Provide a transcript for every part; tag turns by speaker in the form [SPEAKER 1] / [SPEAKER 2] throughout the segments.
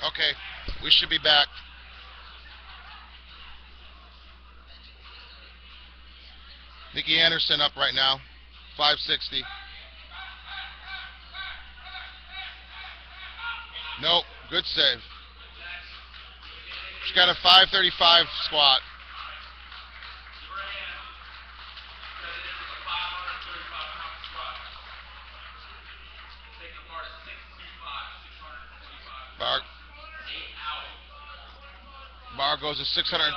[SPEAKER 1] Okay, we should be back. Nikki Anderson up right now, 560. Nope, good save. She's got a 535 squat. Bar, bar goes to 600,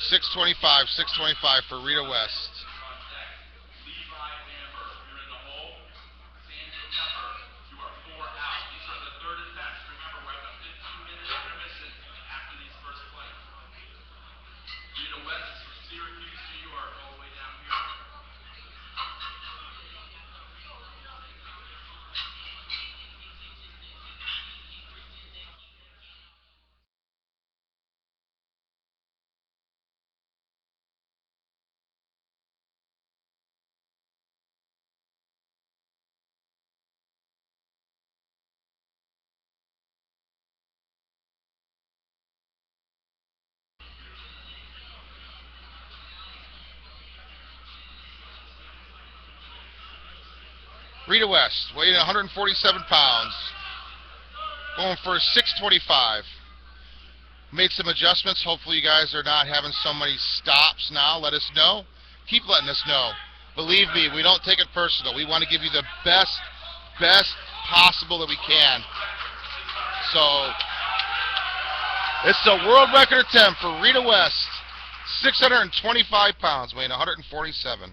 [SPEAKER 1] 625, 625 for Rita West. Rita West, weighing 147 pounds, going for 625. Made some adjustments. Hopefully you guys are not having so many stops now. Let us know. Keep letting us know. Believe me, we don't take it personal. We want to give you the best possible that we can. So, it's a world record attempt for Rita West. 625 pounds, weighing 147.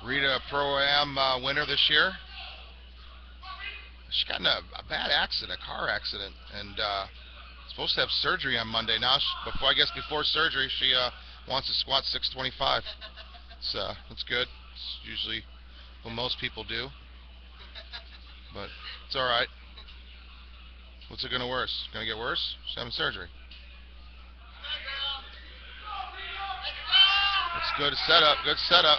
[SPEAKER 1] Rita, Pro-Am winner this year. She got in a bad accident, a car accident, and supposed to have surgery on Monday. Now, before surgery, she wants to squat 625. So that's good. It's usually what most people do, but it's all right. What's it gonna worse? Gonna get worse? She's having surgery. That's good setup. Good setup.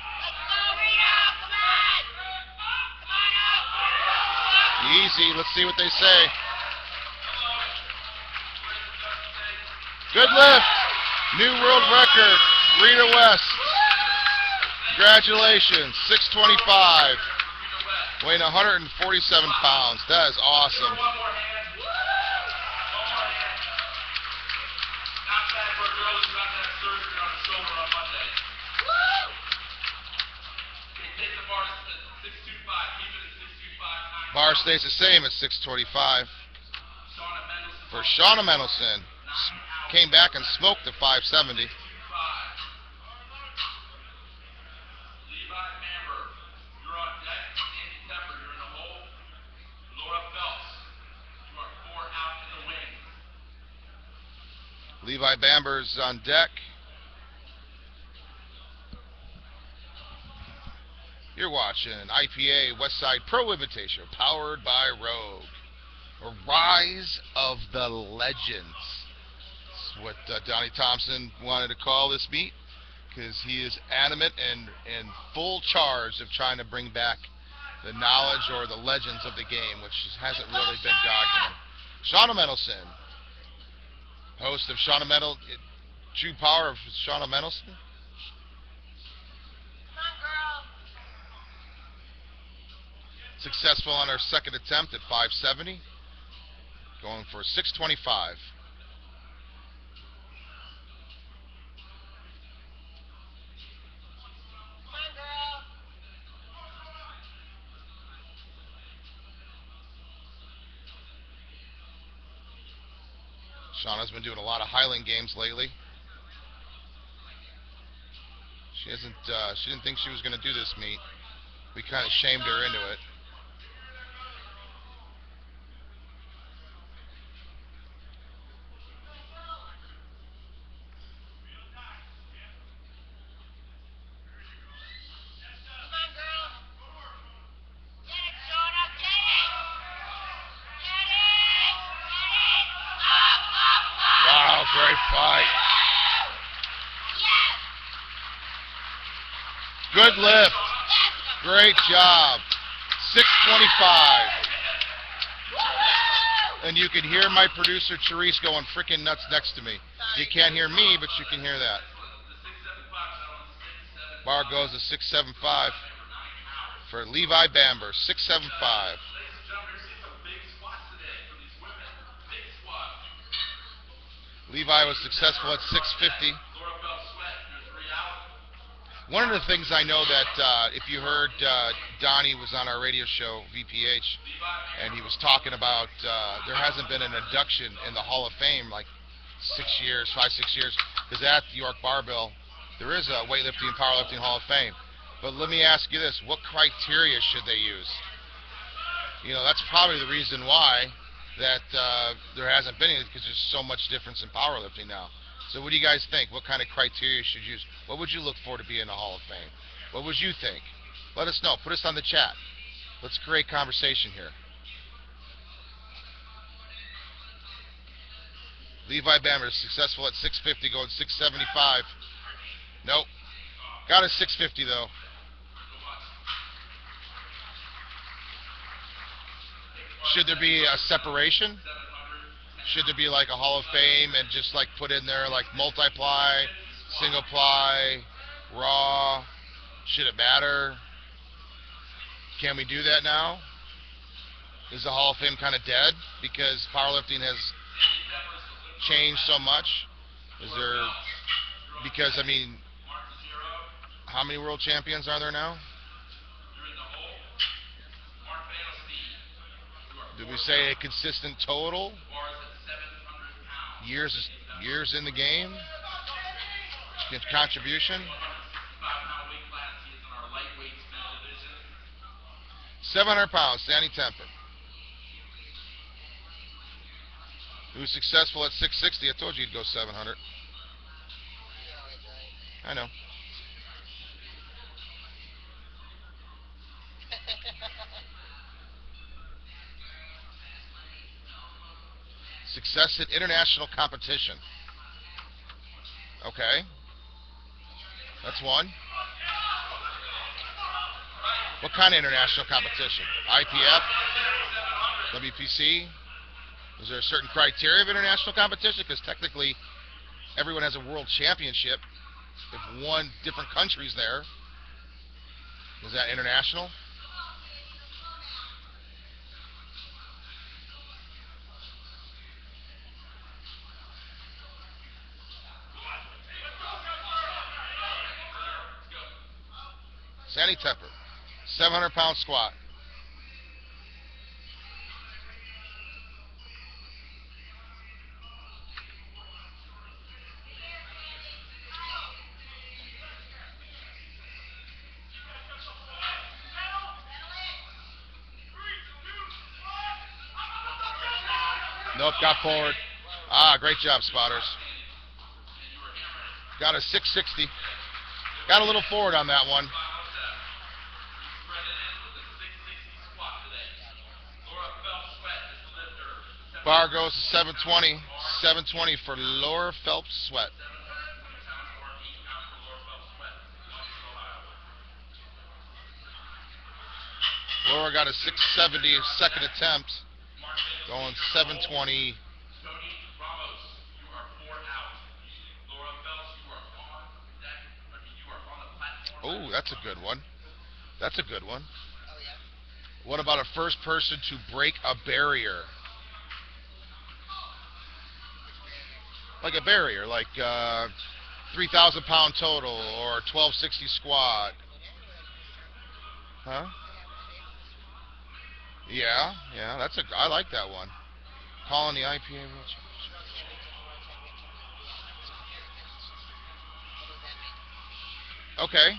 [SPEAKER 1] Easy. Let's see what they say. Good lift. New world record. Rita West. Congratulations. 625. Weighing 147 pounds. That is awesome. Bar stays the same at 625. For Shauna Mendelson, came back and smoked the 570. Levi Bamber's on deck. You're watching IPA Westside Pro Invitational, powered by Rogue. A rise of the legends. That's what Donnie Thompson wanted to call this meet, because he is adamant and in full charge of trying to bring back the knowledge or the legends of the game, which hasn't really been documented. Shauna Mendelson, host of Shauna Mendel, True Power of Shauna Mendelson. Successful on our second attempt at 570. Going for 625. Shauna's been doing a lot of Highland games lately. She didn't think she was going to do this meet. We kind of shamed her into it. Wow, fight. Good lift. Great job. 625. And you can hear my producer, Therese, going freaking nuts next to me. You can't hear me, but you can hear that. Bar goes to 675 for Levi Bamber. 675. Levi was successful at 650. One of the things I know that if you heard Donnie was on our radio show, VPH, and he was talking about there hasn't been an induction in the Hall of Fame like 6 years, 5, 6 years, because at York Barbell, there is a weightlifting and powerlifting Hall of Fame. But let me ask you this, what criteria should they use? You know, that's probably the reason why that there hasn't been any, because there's so much difference in powerlifting now. So what do you guys think? What kind of criteria should you use? What would you look for to be in the Hall of Fame? What would you think? Let us know. Put us on the chat. Let's create conversation here. Levi Bamber is successful at 650, going 675. Nope. Got a 650 though. Should there be a separation? Should there be like a Hall of Fame and just like put in there like multiply, single ply, raw? Should it matter? Can we do that now? Is the Hall of Fame kind of dead because powerlifting has changed so much? Is there, because I mean, how many world champions are there now? Did we say a consistent total? Years in the game? Contribution? 700 pounds, Sandy Temper. He was successful at 660. I told you he'd go 700. I know. Success at international competition. Okay. That's one. What kind of international competition? IPF? WPC? Is there a certain criteria of international competition? Because technically, everyone has a world championship. If one different country's there, is that international? Sandy Temper, 700-pound squat. Nope, got forward. Ah, great job, spotters. Got a 660. Got a little forward on that one. Bar goes to 720. 720 for Laura Phelps Sweat. Laura got a 670 second attempt. Going 720. Oh, that's a good one. That's a good one. What about a first person to break a barrier? Like a barrier, like 3,000 pound total or 1260 squat. Huh? Yeah, that's I like that one. Calling the IPA World Championship. Okay.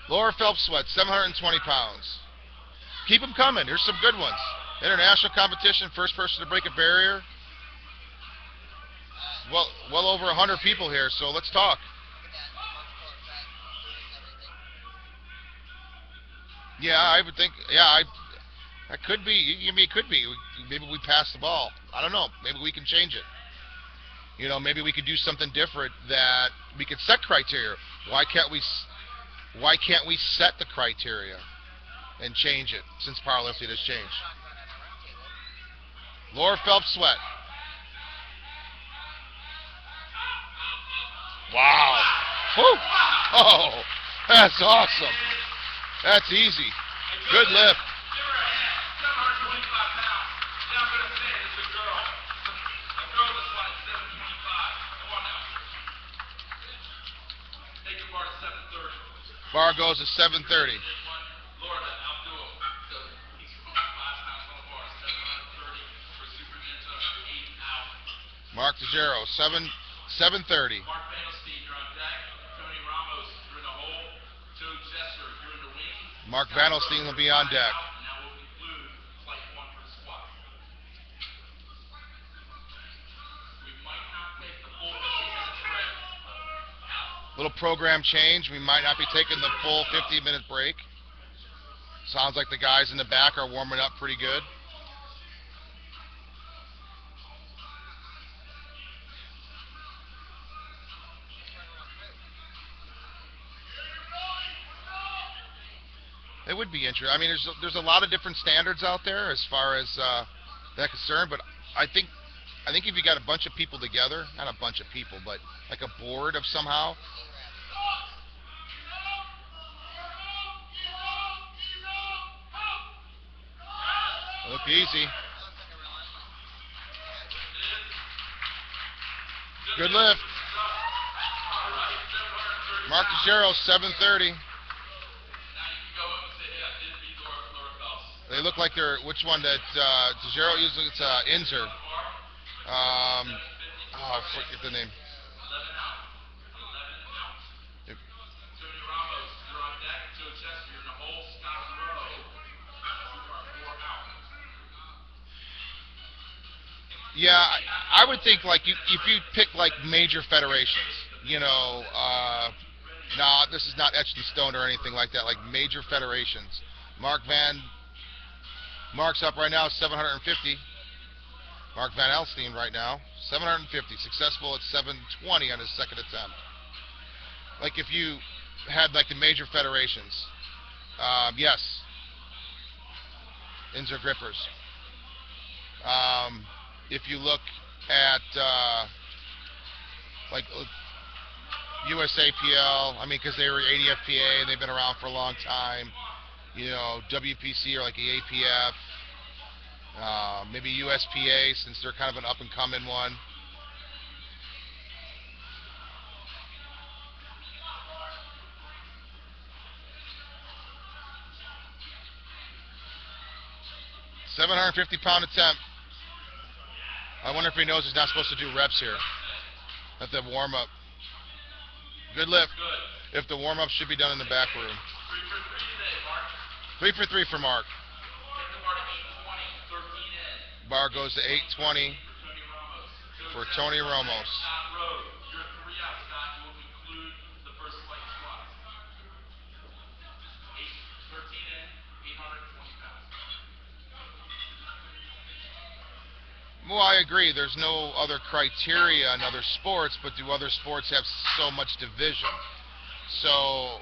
[SPEAKER 1] Laura Phelps Sweat, 720 pounds. Keep them coming. Here's some good ones. International competition, first person to break a barrier. Well over 100 people here, so let's talk. Yeah, I would think. Yeah, that could be. I mean, it could be. Maybe we pass the ball. I don't know. Maybe we can change it. Maybe we could do something different that we could set criteria. Why can't we? Why can't we set the criteria and change it since powerlifting has changed? Laura Phelps Sweat. Wow. Whew. Oh, that's awesome. That's easy. Good lift. Bar goes to 730. Mark DeGero, 730. Mark Vandelstein will be on deck. Little program change. We might not be taking the full 50-minute break. Sounds like the guys in the back are warming up pretty good. It would be interesting. I mean, there's a lot of different standards out there as far as that concern, but I think if you got a bunch of people together, not a bunch of people, but like a board of somehow. Look easy. Good lift. Mark DeGero, 730. They look like they're, which one that DeGero usually, it's Inzer. Oh, forget the name. Yeah, I would think like if you pick like major federations, no, this is not etched in stone or anything like that. Like major federations. Mark's up right now, 750. Mark Van Elstein right now, 750. Successful at 720 on his second attempt. Like if you had like the major federations, yes, Inzer grippers. If you look at like USAPL, I mean, because they were ADFPA and they've been around for a long time. WPC or like the APF, maybe USPA since they're kind of an up-and-coming one. £750 attempt. I wonder if he knows he's not supposed to do reps here at the warm-up. Good lift. If the warm-up should be done in the back room. 3 for 3 for Mark. Bar goes to 820 for Tony Ramos. Well, I agree. There's no other criteria in other sports, but do other sports have so much division? So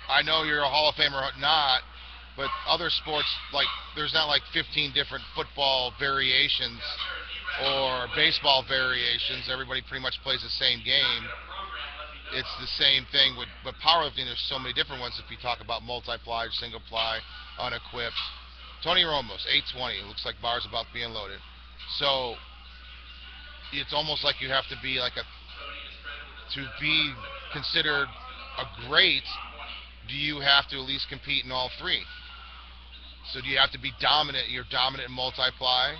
[SPEAKER 1] I know you're a Hall of Famer or not, but other sports, like there's not like 15 different football variations or baseball variations. Everybody pretty much plays the same game. It's the same thing but powerlifting, there's so many different ones if you talk about multi-ply, single-ply, unequipped. Tony Ramos, 820. Looks like bar's about being loaded. So it's almost like you have to be like to be considered a great, do you have to at least compete in all three? So do you have to be dominant? You're dominant in multiply.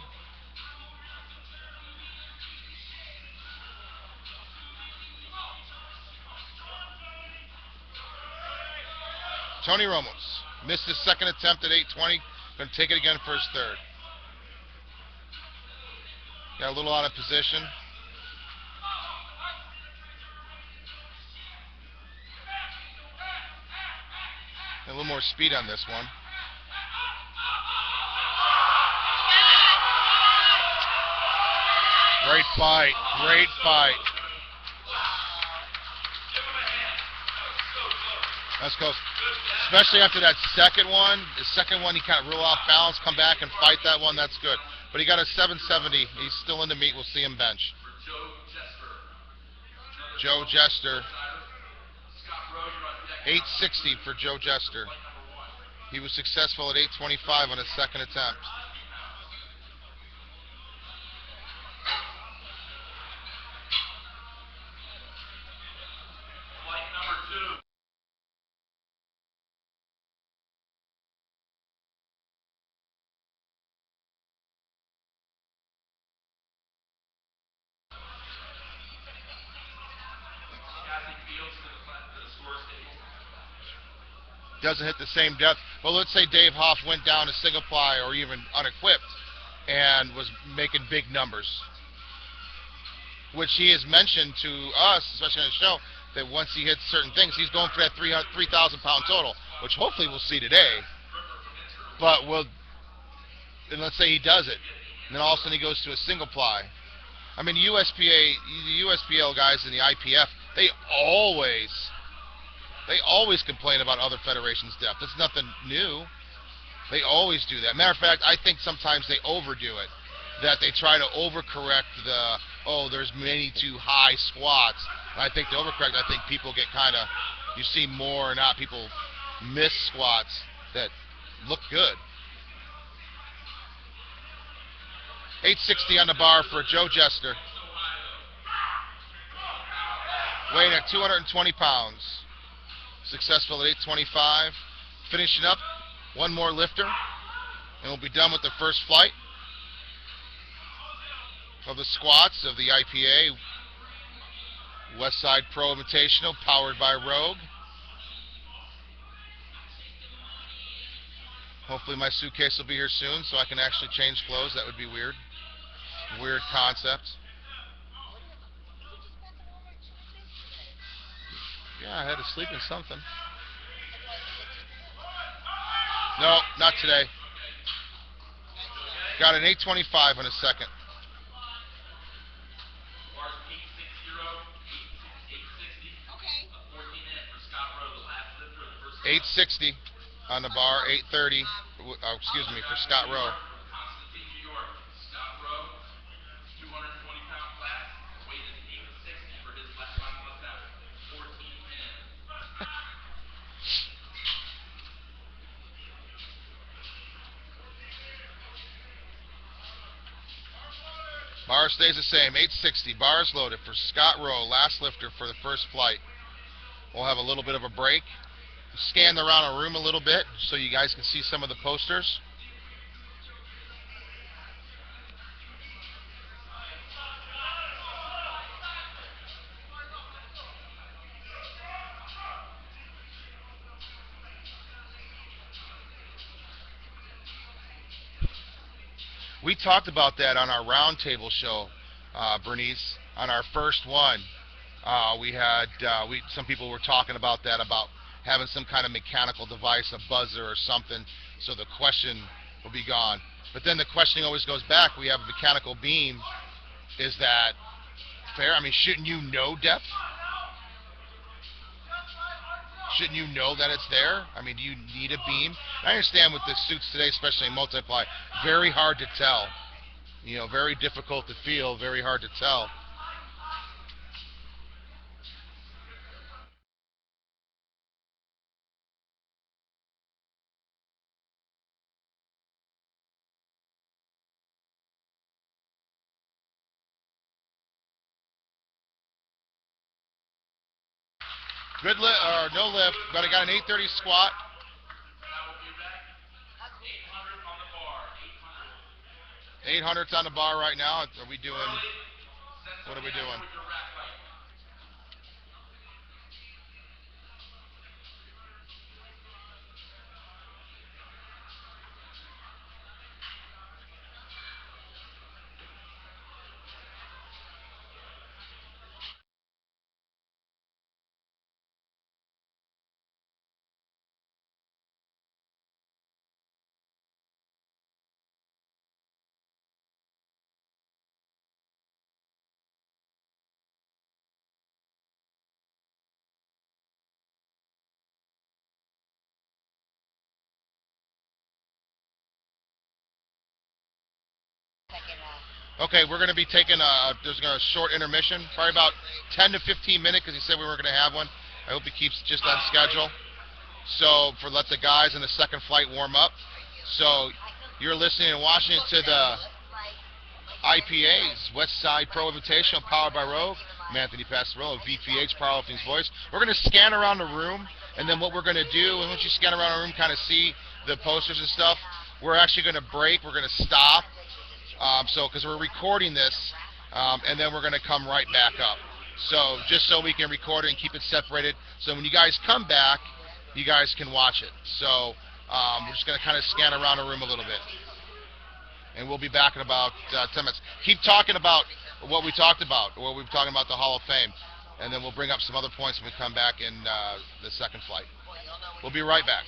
[SPEAKER 1] Tony Ramos missed his second attempt at 820. Going to take it again for his third. Got a little out of position. A little more speed on this one. Great fight. Great fight. That's close. Especially after that second one. The second one, he kind of real off balance, come back and fight that one. That's good. But he got a 770. He's still in the meet. We'll see him bench. Joe Jester. 860 for Joe Jester. He was successful at 825 on his second attempt. Doesn't hit the same depth. Well, let's say Dave Hoff went down to single ply or even unequipped and was making big numbers, which he has mentioned to us, especially on the show, that once he hits certain things, he's going for that 3,000-pound total, which hopefully we'll see today. But and let's say he does it, and then all of a sudden he goes to a single ply. I mean, the USPL guys in the IPF, they always complain about other federations' depth. It's nothing new. They always do that. Matter of fact, I think sometimes they overdo it. That they try to overcorrect there's many too high squats. And I think they overcorrect. I think people get kind of, you see more or not, people miss squats that look good. 860 on the bar for Joe Jester. Weighing at 220 pounds. Successful at 825. Finishing up, one more lifter, and we'll be done with the first flight of the squats of the IPA Westside Pro Invitational, powered by Rogue. Hopefully my suitcase will be here soon so I can actually change clothes. That would be weird. Weird concept. Yeah, I had to sleep in something. No, not today. Got an 825 on a second. 860 on the bar, 830. Excuse me, for Scott Rowe. Bar stays the same, 860. Bars loaded for Scott Rowe, last lifter for the first flight. We'll have a little bit of a break. Scan around the room a little bit so you guys can see some of the posters. We talked about that on our roundtable show, Bernice, on our first one. Some people were talking about that, about having some kind of mechanical device, a buzzer or something, so the question will be gone. But then the questioning always goes back. We have a mechanical beam. Is that fair? I mean, shouldn't you know depth? Shouldn't you know that it's there? I mean, do you need a beam? I understand with the suits today, especially in multiply, very hard to tell. You know, very difficult to feel, very hard to tell. Good lift, or no lift, but I got an 830 squat. 800's on the bar right now. Are we doing, what are we doing? Okay, we're going to be taking there's going to a short intermission, probably about 10 to 15 minutes, because he said we weren't going to have one. I hope he keeps just on schedule. So let the guys in the second flight warm up. So you're listening and watching to the IPA's Westside Pro Invitational, powered by Rogue. I'm Anthony Pastorello, VPH, Powerlifting's Voice. We're going to scan around the room, and then what we're going to do, and once you scan around the room, kind of see the posters and stuff, we're actually going to break. We're going to stop. Because we're recording this, and then we're going to come right back up. So just so we can record it and keep it separated. So when you guys come back, you guys can watch it. So we're just going to kind of scan around the room a little bit. And we'll be back in about 10 minutes. Keep talking about what we talked about, or we've talking about the Hall of Fame. And then we'll bring up some other points when we come back in the second flight. We'll be right back.